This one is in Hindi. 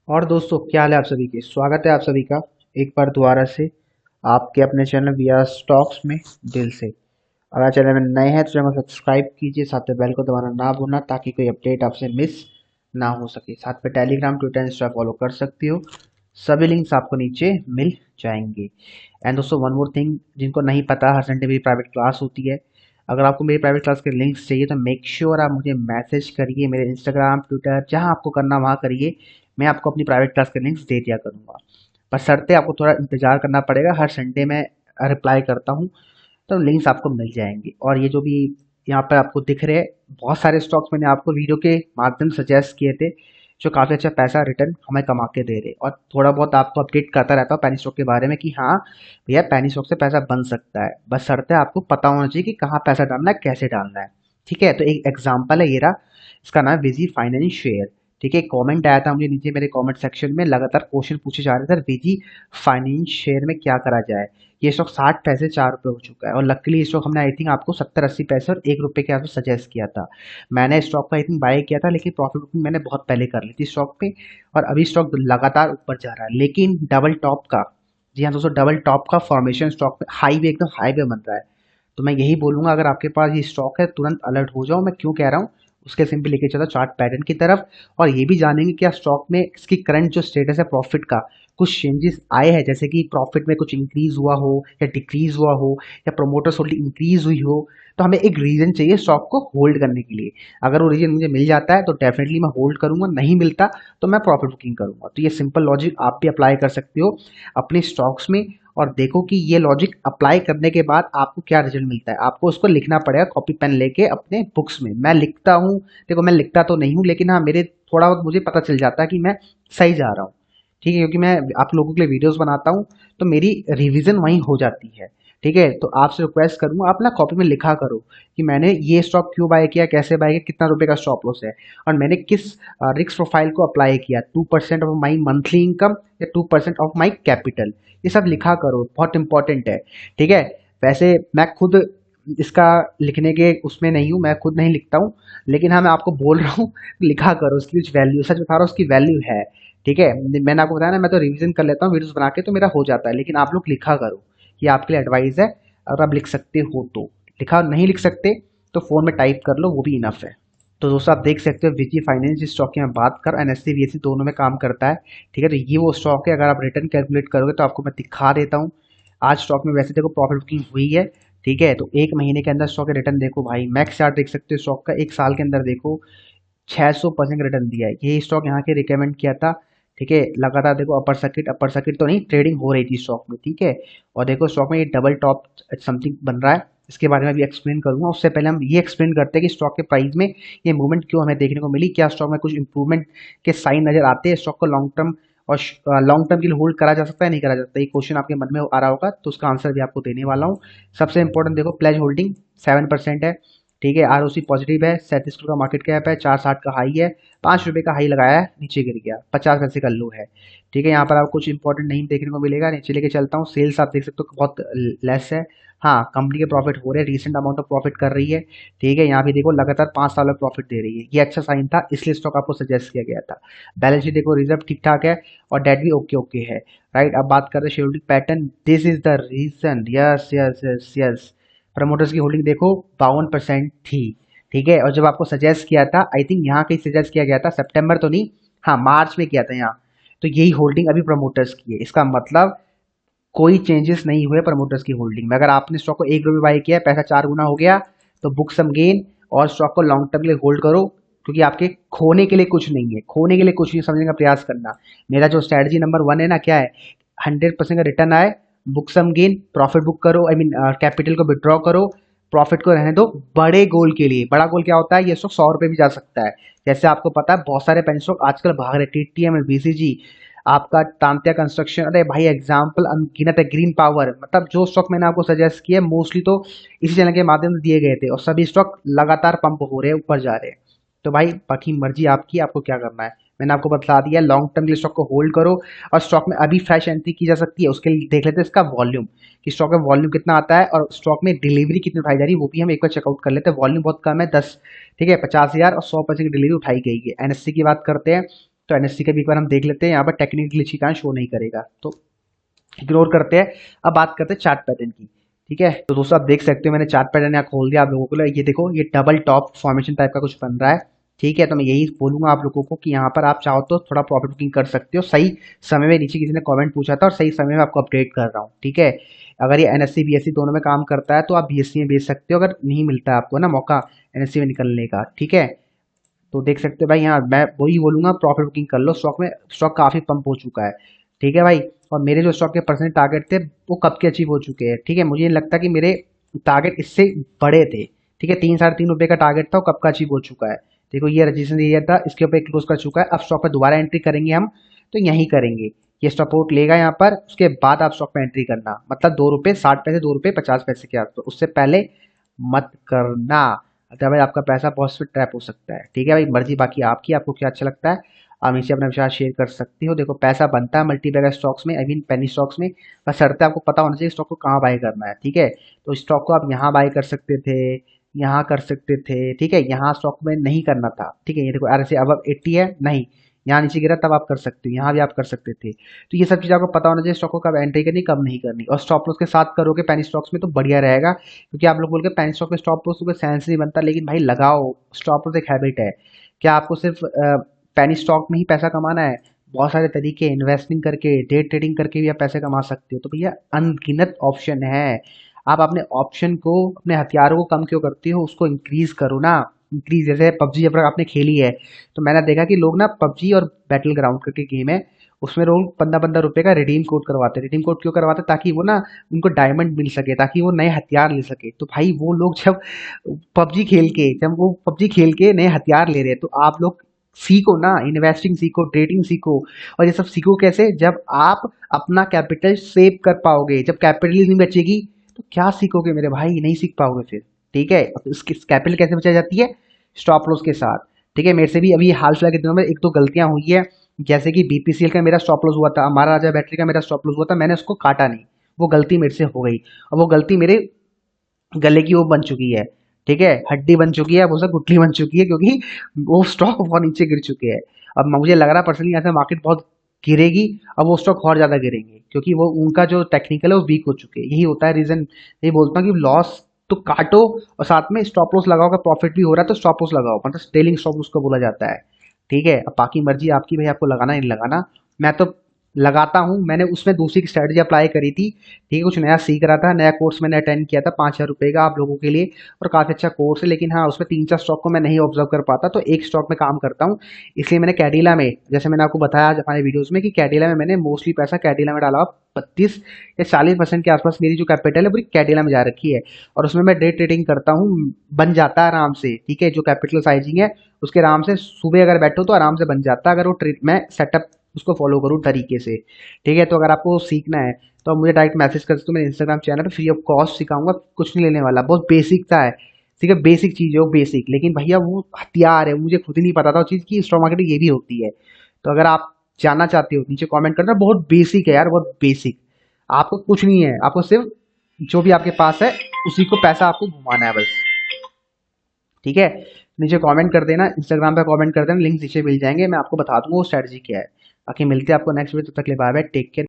और दोस्तों, क्या हाल है आप सभी के। स्वागत है आप सभी का एक बार दोबारा से आपके अपने चैनल वी आर स्टॉक्स में दिल से। अगर चैनल में नए हैं तो चैनल को सब्सक्राइब कीजिए, साथ में बेल को दबाना ना भूलना ताकि कोई अपडेट आपसे मिस ना हो सके। साथ में टेलीग्राम, ट्विटर, इंस्टा फॉलो कर सकते हो। सभी लिंक्स आपको नीचे मिल जाएंगे। एंड दोस्तों, वन मोर थिंग, जिनको नहीं पता, हर संडे मेरी प्राइवेट क्लास होती है। अगर आपको मेरी प्राइवेट क्लास के लिंक्स चाहिए तो मेक श्योर आप मुझे मैसेज करिए, मेरे इंस्टाग्राम, ट्विटर, जहां आपको करना वहां करिए। मैं आपको अपनी प्राइवेट क्लास के लिंक्स दे दिया करूंगा। बशर्ते आपको थोड़ा इंतजार करना पड़ेगा, हर संडे मैं रिप्लाई करता हूँ, तो लिंक्स आपको मिल जाएंगे। और ये जो भी यहाँ पे आपको दिख रहे हैं, बहुत सारे स्टॉक्स मैंने आपको वीडियो के माध्यम से सजेस्ट किए थे, जो काफ़ी अच्छा पैसा रिटर्न हमें कमा के दे रहे। और थोड़ा बहुत आपको अपडेट करता रहता हूँ पैनी स्टॉक के बारे में कि हाँ भैया, पैनी स्टॉक से पैसा बन सकता है, बस शर्त है आपको पता होना चाहिए कि कहाँ पैसा डालना है, कैसे डालना है। ठीक है, तो एक एग्जाम्पल है ये रहा, इसका नाम है विजी फाइनेंस शेयर। ठीक है, कमेंट आया था मुझे नीचे मेरे कमेंट सेक्शन में, लगातार क्वेश्चन पूछे जा रहे थे, विजी फाइनेंस शेयर में क्या करा जाए। ये स्टॉक 60 पैसे 4 रुपये हो चुका है, और लकीली ये स्टॉक हमने आई थिंक आपको 70-80 पैसे और 1 रुपये के आसपास सजेस्ट किया था। मैंने स्टॉक का आई थिंक बाय किया था, लेकिन प्रॉफिट बुकिंग मैंने बहुत पहले कर ली थी स्टॉक पे। और अभी स्टॉक लगातार ऊपर जा रहा है, लेकिन डबल टॉप का, जी हाँ दोस्तों, डबल टॉप का फॉर्मेशन स्टॉक में हाई वे, एकदम हाई वे बन रहा है। तो मैं यही बोलूंगा, अगर आपके पास ये स्टॉक है तुरंत अलर्ट हो जाओ। मैं क्यों कह रहा हूँ, उसके सिंपल लेके चलो चार्ट पैटर्न की तरफ। और ये भी जानेंगे क्या स्टॉक में इसकी करंट जो स्टेटस है प्रॉफिट का, कुछ चेंजेस आए हैं, जैसे कि प्रॉफिट में कुछ इंक्रीज हुआ हो या डिक्रीज हुआ हो, या प्रोमोटर्स होल्डिंग इंक्रीज हुई हो। तो हमें एक रीजन चाहिए स्टॉक को होल्ड करने के लिए। अगर वो रीजन मुझे मिल जाता है तो डेफिनेटली मैं होल्ड करूंगा, नहीं मिलता तो मैं प्रॉफिट बुकिंग करूंगा। तो ये सिंपल लॉजिक आप भी अप्लाई कर सकते हो अपने स्टॉक्स में। और देखो कि ये लॉजिक अप्लाई करने के बाद आपको क्या रिजल्ट मिलता है। आपको उसको लिखना पड़ेगा कॉपी पेन लेके अपने बुक्स में। मैं लिखता हूँ, देखो मैं लिखता तो नहीं हूँ, लेकिन हाँ मेरे थोड़ा बहुत मुझे पता चल जाता है कि मैं सही जा रहा हूँ। ठीक है, क्योंकि मैं आप लोगों के लिए वीडियोस बनाता हूँ, तो मेरी रिवीजन वहीं हो जाती है। ठीक है, तो आपसे रिक्वेस्ट करूंगा आप ना कॉपी में लिखा करो कि मैंने ये स्टॉक क्यों बाय किया, कैसे बाय किया, कितना रुपए का स्टॉप लॉस है, और मैंने किस रिस्क प्रोफाइल को अप्लाई किया, 2% ऑफ माई मंथली इनकम या 2% ऑफ माई कैपिटल। ये सब लिखा करो, बहुत इंपॉर्टेंट है। ठीक है, वैसे मैं खुद इसका लिखने के उसमें नहीं हूँ, मैं खुद नहीं लिखता हूँ, लेकिन हाँ मैं आपको बोल रहा हूँ लिखा करो, उसकी कुछ वैल्यू, सच बता रहा हूँ, उसकी वैल्यू है। ठीक है, मैंने आपको बताया ना, मैं तो रिवीजन कर लेता हूँ वीडियोस बना के, तो मेरा हो जाता है, लेकिन आप लोग लिखा करो, ये आपके लिए एडवाइस है। अगर आप लिख सकते हो तो लिखा, नहीं लिख सकते तो फोन में टाइप कर लो, वो भी इनफ है। तो दोस्तों आप देख सकते हो विजी फाइनेंस जिस स्टॉक की मैं बात कर, एनएससी बीएससी दोनों में काम करता है। ठीक है, तो ये वो स्टॉक है, अगर आप रिटर्न कैलकुलेट करोगे तो आपको मैं दिखा देता हूँ। आज स्टॉक में वैसे देखो प्रॉफिट बुकिंग हुई है। ठीक है, तो एक महीने के अंदर स्टॉक के रिटर्न देखो भाई, मैक्स चार्ट देख सकते हो स्टॉक का, एक साल के अंदर देखो 600% रिटर्न दिया है। ये स्टॉक यहाँ के रिकमेंड किया था। ठीक है, लगातार देखो अपर सर्किट तो नहीं, ट्रेडिंग हो रही थी स्टॉक में। ठीक है, और देखो स्टॉक में ये डबल टॉप समथिंग बन रहा है, इसके बारे में भी एक्सप्लेन करूंगा। उससे पहले हम ये एक्सप्लेन करते हैं कि स्टॉक के प्राइस में ये मूवमेंट क्यों हमें देखने को मिली, क्या स्टॉक में कुछ इंप्रूवमेंट के साइन नजर आते हैं, स्टॉक को लॉन्ग टर्म और लॉन्ग टर्म के लिए होल्ड करा जा सकता है, नहीं करा जा सकता। ये क्वेश्चन आपके मन में आ रहा होगा, तो उसका आंसर भी आपको देने वाला हूँ। सबसे इंपॉर्टेंट देखो, प्लेज होल्डिंग 7% है। ठीक है, आरओसी पॉजिटिव है, 37 का मार्केट कैप है, 460 का हाई है, 5 रुपए का हाई लगाया है, नीचे गिर गया, 50 पैसे का लो है। ठीक है, यहाँ पर आपको कुछ इंपॉर्टेंट नहीं देखने को मिलेगा, नीचे लेके चलता हूँ। सेल्स आप देख सकते हो बहुत लेस है। हाँ, कंपनी के प्रॉफिट हो रहे हैं, रिसेंट अमाउंट ऑफ प्रॉफिट कर रही है। ठीक है, यहाँ भी देखो लगातार 5 साल में प्रॉफिट दे रही है, ये अच्छा साइन था, इसलिए स्टॉक आपको सजेस्ट किया गया था। बैलेंस शीट देखो, रिजर्व ठीक ठाक है, और डेट भी ओके ओके है। राइट, अब बात करते हैं scheduling pattern, this is the reason, yes yes yes yes. Promoters की होल्डिंग देखो 52% थी। ठीक है, और जब आपको सजेस्ट किया था, आई थिंक यहाँ कहीं सजेस्ट किया गया था, सितंबर तो नहीं, हाँ मार्च में किया था यहाँ। तो यही होल्डिंग अभी प्रमोटर्स की है, इसका मतलब कोई चेंजेस नहीं हुए प्रमोटर्स की होल्डिंग में। अगर आपने स्टॉक को 1 रुपये बाय किया है, पैसा 4 गुना हो गया, तो बुक सम गेन और स्टॉक को लॉन्ग टर्म के लिए होल्ड करो, क्योंकि आपके खोने के लिए कुछ नहीं है, खोने के लिए कुछ नहीं, समझने का प्रयास करना। मेरा जो स्ट्रेटजी नंबर 1 है ना, क्या है, 100% का रिटर्न आए, book some gain, profit book करो, आई मीन कैपिटल को विड्रॉ करो, प्रॉफिट को रहने दो बड़े गोल के लिए। बड़ा गोल क्या होता है, ये स्टॉक 100 रुपये भी जा सकता है। जैसे आपको पता है बहुत सारे पेन स्टॉक आजकल भाग रहे, टीटीएम, बीसीजी, आपका तांत्या कंस्ट्रक्शन, अरे भाई एग्जाम्पल अनगिनत है, ग्रीन पावर, मतलब जो स्टॉक मैंने आपको सजेस्ट किया मोस्टली तो इसी चैनल के माध्यम से दिए गए थे, और सभी स्टॉक लगातार पंप हो रहे हैं, ऊपर जा रहे हैं। तो भाई बाकी मर्जी आपकी, आपको क्या करना है। मैंने आपको बता दिया, लॉन्ग टर्म के लिए स्टॉक को होल्ड करो। और स्टॉक में अभी फ्रेश एंट्री की जा सकती है, उसके लिए देख लेते हैं इसका वॉल्यूम, कि स्टॉक में वॉल्यूम कितना आता है, और स्टॉक में डिलीवरी कितनी उठाई जा रही है, वो भी हम एक बार चेकआउट कर लेते हैं। वॉल्यूम बहुत कम है, 10, ठीक है, 50,000 और 100% की डिलीवरी उठाई गई है। एनएससी की बात करते हैं, तो एनएससी का भी एक बार हम देख लेते हैं। यहाँ पर टेक्निकल ग्लिच की कारण शो नहीं करेगा, तो इग्नोर करते हैं। अब बात करते हैं चार्ट पैटर्न की। ठीक है, तो दोस्तों आप देख सकते हो मैंने चार्ट पैटर्न यहाँ खोल दिया आप लोगों को लिए। ये देखो, ये डबल टॉप फॉर्मेशन टाइप का कुछ बन रहा है। ठीक है, तो मैं यही बोलूंगा आप लोगों को कि यहाँ पर आप चाहो तो थोड़ा प्रॉफिट बुकिंग कर सकते हो। सही समय में, नीचे किसी ने कमेंट पूछा था और सही समय में आपको अपडेट कर रहा हूँ। ठीक है, अगर ये एनएससी बीएससी दोनों में काम करता है तो आप बीएससी में बेच सकते हो, अगर नहीं मिलता है आपको ना मौका एनएससी में निकलने का। ठीक है, तो देख सकते हो भाई, यहाँ मैं वही बोलूंगा प्रॉफिट बुकिंग कर लो। स्टॉक में स्टॉक काफी पंप हो चुका है। ठीक है भाई, और मेरे जो स्टॉक के परसेंट टारगेट थे वो कब के अचीव हो चुके हैं। ठीक है, मुझे नहीं लगता कि मेरे टारगेट इससे बड़े थे। ठीक है, 3 साढ़े 3 रुपए का टारगेट था, वो कब का अचीव हो चुका है। देखो ये रजिस्ट्रेशन एरिया था, इसके ऊपर क्लोज कर चुका है। अब स्टॉक पर दोबारा एंट्री करेंगे हम, तो यहीं करेंगे। ये सपोर्ट लेगा यहाँ पर, उसके बाद आप स्टॉक में एंट्री करना, मतलब 2 रुपये 60 पैसे, 2 रुपये 50 पैसे के आसपास, उससे पहले मत करना। अदरवाइज आपका पैसा बहुत पे ट्रैप हो सकता है। ठीक है भाई, मर्जी बाकी आपकी, आपको क्या अच्छा लगता है आप नीचे अपना विचार शेयर कर सकते हो। देखो पैसा बनता है मल्टीबैगर स्टॉक्स में, आई मीन पेनी स्टॉक्स में, बस शर्त है आपको पता होना चाहिए स्टॉक को कहाँ बाय करना है। ठीक है, तो स्टॉक को आप यहाँ बाय कर सकते थे, यहाँ कर सकते थे। ठीक है, यहाँ स्टॉक में नहीं करना था। ठीक है, ये देखो आर से अब 80 है, नहीं यहाँ नीचे गिरा तब आप कर सकते हो, यहाँ भी आप कर सकते थे। तो ये सब चीज़ आपको पता होना चाहिए स्टॉक को कब एंट्री करनी कब नहीं करनी, और स्टॉप लॉस के साथ करोगे पेनी स्टॉक्स में तो बढ़िया रहेगा। क्योंकि आप लोग बोल के पेनी स्टॉक में स्टॉप लॉस कोई सेंस नहीं बनता, लेकिन भाई लगाओ। स्टॉप लॉस एक हैबिट है। क्या आपको सिर्फ पेनी स्टॉक में ही पैसा कमाना है? बहुत सारे तरीके, इन्वेस्टिंग करके, डे ट्रेडिंग करके भी आप पैसे कमा सकते हो। तो भैया अनगिनत ऑप्शन है। आप अपने ऑप्शन को, अपने हथियारों को कम क्यों करते हो, उसको इंक्रीज करो ना। इंक्रीज, जैसे पबजी जब आपने खेली है तो मैंने देखा कि लोग ना पबजी और बैटल ग्राउंड करके गेम है, उसमें लोग 15-15 रुपए का रिडीम कोड करवाते हैं। रिडीम कोड क्यों करवाते हैं? ताकि वो ना उनको डायमंड मिल सके, ताकि वो नए हथियार ले सके। तो भाई वो लोग जब वो पबजी खेल के नए हथियार ले रहे हैं, तो आप लोग सीखो ना, इन्वेस्टिंग सीखो, ट्रेडिंग सीखो। और ये सब सीखो कैसे? जब आप अपना कैपिटल सेव कर पाओगे। जब कैपिटल ही नहीं बचेगी तो क्या सीखोगे मेरे भाई? नहीं सीख पाओगे फिर। ठीक है, अब इसकी कैपिटल कैसे बचाई जाती है? स्टॉप लॉस के साथ। ठीक है, मेरे से भी अभी हाल फिलहाल के दिनों में एक दो गलतियां हुई है। जैसे कि बीपीसीएल का मेरा स्टॉप लॉस हुआ था, हमारा राजा बैटरी का मेरा स्टॉप लॉस हुआ था, मैंने उसको काटा नहीं। वो गलती मेरे से हो गई, और वो गलती मेरे गले की वो बन चुकी है। ठीक है, हड्डी बन चुकी है, वो सब गुठली बन चुकी है, क्योंकि वो स्टॉक बहुत नीचे गिर चुके हैं। अब मुझे लग रहा है पर्सनली ऐसा मार्केट बहुत गिरेगी, अब वो स्टॉक और ज्यादा गिरेंगे, क्योंकि वो उनका जो टेक्निकल है वो वीक हो चुके हैं। यही होता है रीजन। यही बोलता हूँ कि लॉस तो काटो और साथ में स्टॉप लॉस लगाओ। अगर प्रॉफिट भी हो रहा है तो स्टॉप लॉस लगाओ, मतलब टेलिंग स्टॉप उसको बोला जाता है। ठीक है, अब बाकी मर्जी आपकी भाई, आपको लगाना नहीं लगाना। मैं तो लगाता हूँ। मैंने उसमें दूसरी स्ट्रेटजी अप्लाई करी थी। ठीक है, कुछ नया सीख रहा था, नया कोर्स मैंने अटेंड किया था 5,000 रुपये का आप लोगों के लिए, और काफ़ी अच्छा कोर्स है। लेकिन हाँ, उसमें 3-4 स्टॉक को मैं नहीं ऑब्जर्व कर पाता, तो एक स्टॉक में काम करता हूँ। इसलिए मैंने कैडिला में, जैसे मैंने आपको बताया आज हमारे वीडियोस में, कि कैडिला में मैंने मोस्टली पैसा कैडिला में डाला। 32 या 40% के आसपास मेरी जो कैपिटल है पूरी कैडिला में जा रखी है, और उसमें मैं डे ट्रेडिंग करता हूँ। बन जाता है आराम से। ठीक है, जो कैपिटल साइजिंग है उसके आराम से सुबह अगर बैठो तो आराम से बन जाता है, अगर वो मैं सेटअप उसको फॉलो करूँ तरीके से। ठीक है, तो अगर आपको सीखना है तो आप मुझे डायरेक्ट मैसेज कर सकते हो मेरे इंस्टाग्राम चैनल पे, फ्री ऑफ कॉस्ट सिखाऊंगा। कुछ नहीं लेने वाला, बहुत बेसिक सा है। ठीक है, बेसिक चीज़ है वो, बेसिक, लेकिन भैया वो हथियार है। मुझे खुद ही नहीं पता था वो चीज़ की स्टॉक मार्केट ये भी होती है। तो अगर आप जानना चाहते हो नीचे कमेंट करना। बहुत बेसिक है यार, बहुत बेसिक। आपको कुछ नहीं है, आपको सिर्फ जो भी आपके पास है उसी को पैसा आपको घुमाना है बस। ठीक है, नीचे कमेंट कर देना, इंस्टाग्राम पे कमेंट कर देना, लिंक नीचे मिल जाएंगे, मैं आपको बता दूंगा वो स्ट्रेटजी क्या है। बाकी मिलते हैं आपको नेक्स्ट वीडियो, तब तक के लिए बाय बाय, टेक केयर।